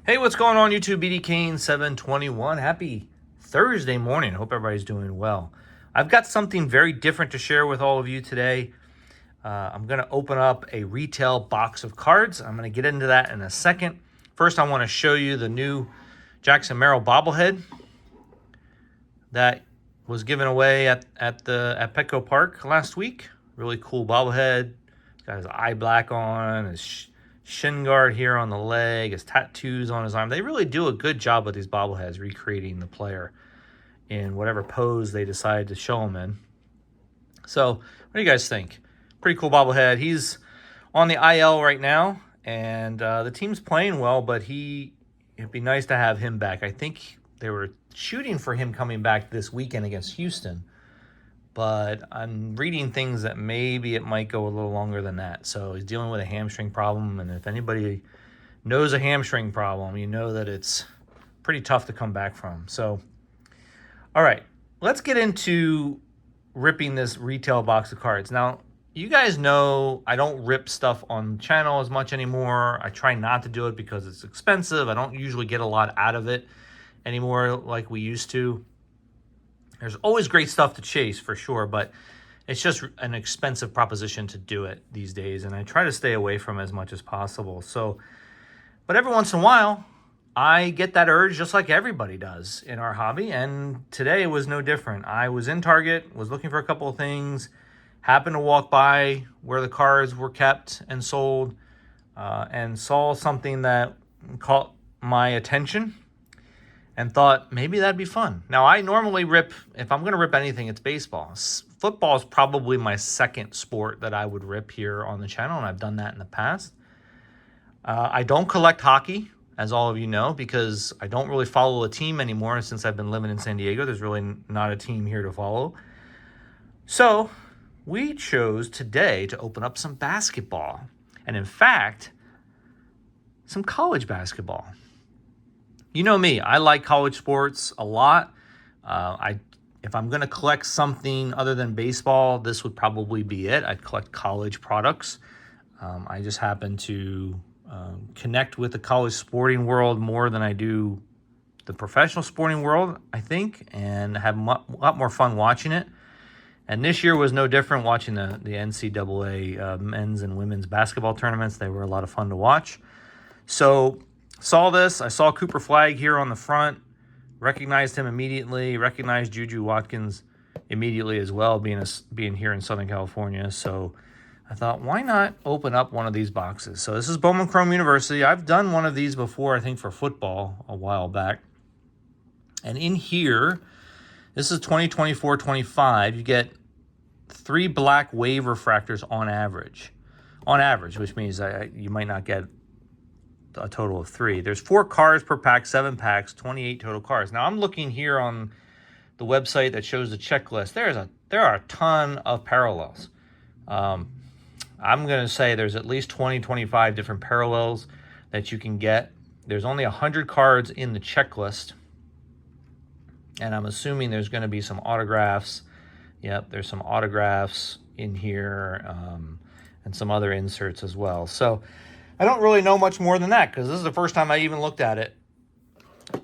Hey, what's going on YouTube? BD Kane 721. Happy Thursday morning. Hope everybody's doing well. I've got something very different to share with all of you today. I'm going to open up a retail box of cards. I'm going to get into that in a second. First, I want to show you the new Jackson Merrill bobblehead that was given away at Petco Park last week. Really cool bobblehead. He's got his eye black on, his shin guard here on the leg, his tattoos on his arm. They really do a good job with these bobbleheads, recreating the player in whatever pose they decide to show him in. So, what do you guys think? Pretty cool bobblehead. He's on the IL right now, and the team's playing well, but it'd be nice to have him back. I think they were shooting for him coming back this weekend against Houston, but I'm reading things that maybe it might go a little longer than that. So he's dealing with a hamstring problem, and if anybody knows a hamstring problem, you know that it's pretty tough to come back from. So, all right, let's get into ripping this retail box of cards. Now, you guys know I don't rip stuff on the channel as much anymore. I try not to do it because it's expensive. I don't usually get a lot out of it anymore like we used to. There's always great stuff to chase for sure, but it's just an expensive proposition to do it these days, and I try to stay away from it as much as possible. So, but every once in a while, I get that urge just like everybody does in our hobby, and today was no different. I was in Target, was looking for a couple of things, happened to walk by where the cards were kept and sold, and saw something that caught my attention and thought maybe that'd be fun. Now, I normally rip, if I'm going to rip anything, it's baseball. Football is probably my second sport that I would rip here on the channel, and I've done that in the past. I don't collect hockey, as all of you know, because I don't really follow a team anymore since I've been living in San Diego. There's really not a team here to follow. So we chose today to open up some basketball, and in fact, some college basketball. You know me, I like college sports a lot. If I'm going to collect something other than baseball, this would probably be it. I'd collect college products. I just happen to connect with the college sporting world more than I do the professional sporting world, I think, and have a lot more fun watching it. And this year was no different, watching the NCAA men's and women's basketball tournaments. They were a lot of fun to watch. So, saw this. I saw Cooper Flagg here on the front. Recognized him immediately. Recognized Juju Watkins immediately as well, being here in Southern California. So I thought, why not open up one of these boxes? So this is Bowman Chrome University. I've done one of these before, I think, for football a while back. And in here, this is 2024-25. You get 3 black wave refractors on average. On average, which means you might not get a total of 3. There's 4 cards per pack, 7 packs, 28 total cards. Now I'm looking here on the website that shows the checklist. There are a ton of parallels. I'm going to say there's at least 20, 25 different parallels that you can get. There's only 100 cards in the checklist, and I'm assuming there's going to be some autographs. Yep, there's some autographs in here, and some other inserts as well. So I don't really know much more than that because this is the first time I even looked at it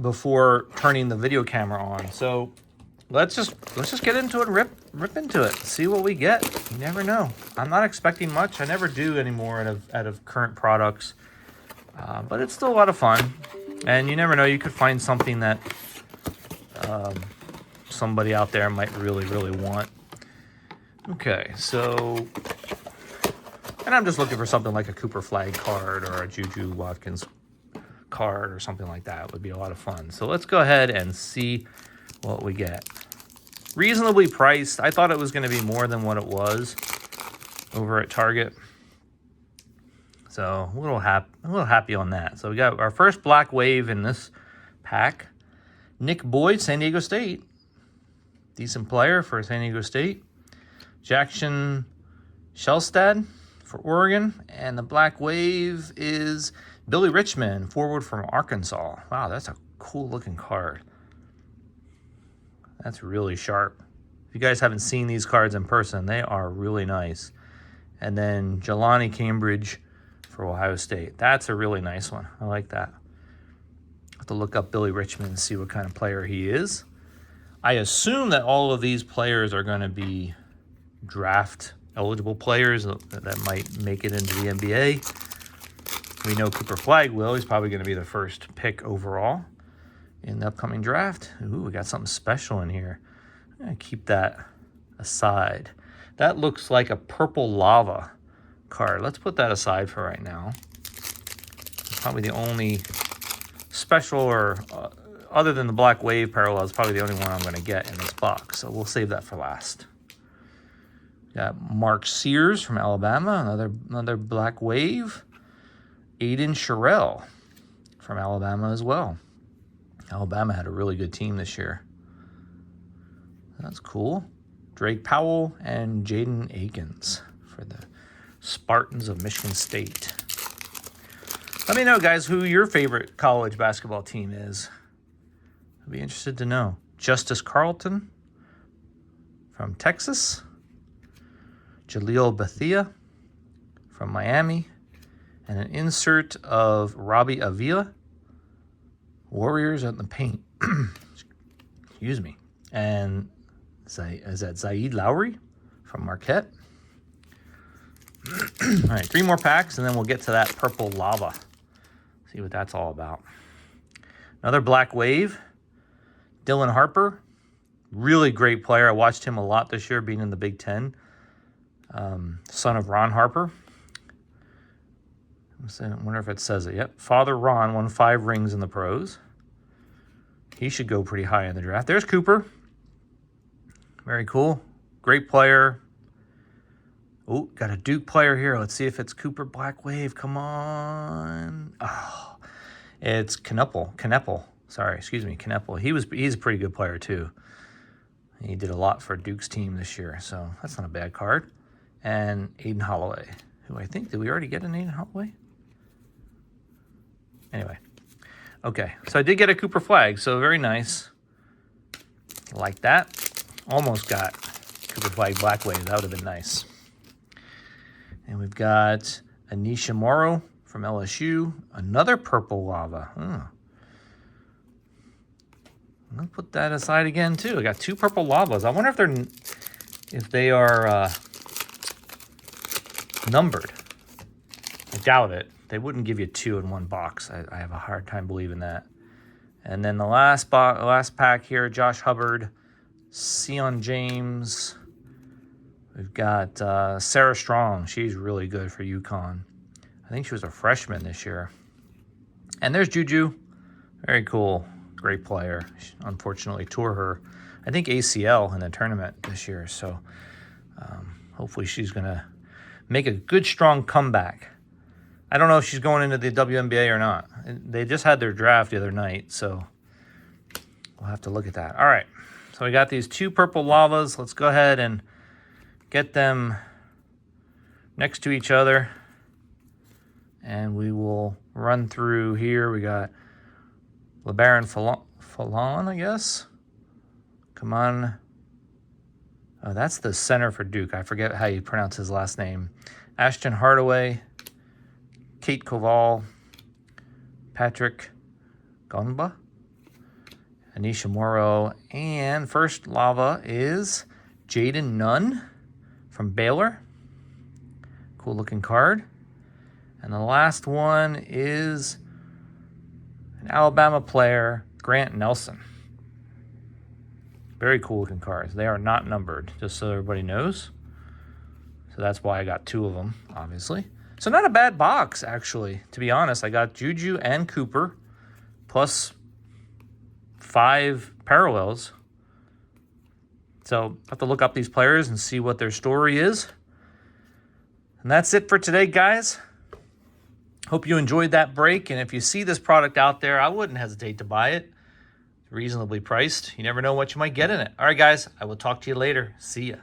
before turning the video camera on. So let's just get into it and rip into it. See what we get. You never know. I'm not expecting much. I never do anymore out of current products, but it's still a lot of fun. And you never know. You could find something that somebody out there might really, really want. Okay, so. And I'm just looking for something like a Cooper Flagg card or a Juju Watkins card or something like that. It would be a lot of fun. So let's go ahead and see what we get. Reasonably priced. I thought it was going to be more than what it was over at Target. So a little happy on that. So we got our first black wave in this pack. Nick Boyd, San Diego State. Decent player for San Diego State. Jackson Shelstad for Oregon, and the black wave is Billy Richmond, forward from Arkansas. Wow, that's a cool looking card. That's really sharp. If you guys haven't seen these cards in person, they are really nice. And then Jelani Cambridge for Ohio State. That's a really nice one. I like that. to look up Billy Richmond and see what kind of player he is. I assume that all of these players are going to be draft eligible players that might make it into the NBA. We know Cooper Flagg will. He's probably going to be the first pick overall in the upcoming draft. Ooh, we got something special in here. I'm going to keep that aside. That looks like a purple lava card. Let's put that aside for right now. It's probably the only special or other than the Black Wave parallel, is probably the only one I'm going to get in this box. So we'll save that for last. Got Mark Sears from Alabama, another Black Wave. Aiden Sherrill from Alabama as well. Alabama had a really good team this year. That's cool. Drake Powell and Jaden Akins for the Spartans of Michigan State. Let me know, guys, who your favorite college basketball team is. I'd be interested to know. Justice Carlton from Texas. Jaleel Bethia from Miami. And an insert of Robbie Avila. Warriors at the paint. Excuse me. And is that Zaid Lowry from Marquette? All right, 3 more packs, and then we'll get to that purple lava. See what that's all about. Another Black Wave. Dylan Harper. Really great player. I watched him a lot this year, being in the Big Ten. Son of Ron Harper. I wonder if it says it. Yep. Father Ron won 5 rings in the pros. He should go pretty high in the draft. There's Cooper. Very cool. Great player. Oh, got a Duke player here. Let's see if it's Cooper Black Wave. Come on. Oh, it's Kneppel. Sorry, excuse me, Kneppel. He's a pretty good player too. He did a lot for Duke's team this year, so that's not a bad card. And Aiden Holloway, who I think, did we already get an Aiden Holloway? Anyway, okay. So I did get a Cooper Flagg, so very nice. Like that. Almost got Cooper Flagg Black Wave. That would have been nice. And we've got Anisha Morrow from LSU. Another purple lava. I'll put that aside again too. I got 2 purple lavas. I wonder if they are numbered. I doubt it. They wouldn't give you 2 in one box. I have a hard time believing that. And then the last pack here, Josh Hubbard, Sion James. We've got Sarah Strong. She's really good for UConn. I think she was a freshman this year. And there's Juju. Very cool. Great player. She unfortunately tore her, I think, ACL in the tournament this year. So hopefully she's going to make a good, strong comeback. I don't know if she's going into the WNBA or not. They just had their draft the other night, so we'll have to look at that. All right. So we got these 2 purple lavas. Let's go ahead and get them next to each other. And we will run through here. We got LeBaron Fallon, I guess. Come on. Oh, that's the center for Duke. I forget how you pronounce his last name. Ashton Hardaway, Kate Koval, Patrick Gonba, Anisha Morrow, and first lava is Jaden Nunn from Baylor. Cool looking card. And the last one is an Alabama player, Grant Nelson. Very cool looking cards. They are not numbered, just so everybody knows. So that's why I got 2 of them, obviously. So not a bad box, actually. To be honest, I got Juju and Cooper, plus 5 parallels. So I have to look up these players and see what their story is. And that's it for today, guys. Hope you enjoyed that break. And if you see this product out there, I wouldn't hesitate to buy it. It's reasonably priced. You never know what you might get in it. All right, guys, I will talk to you later. See ya.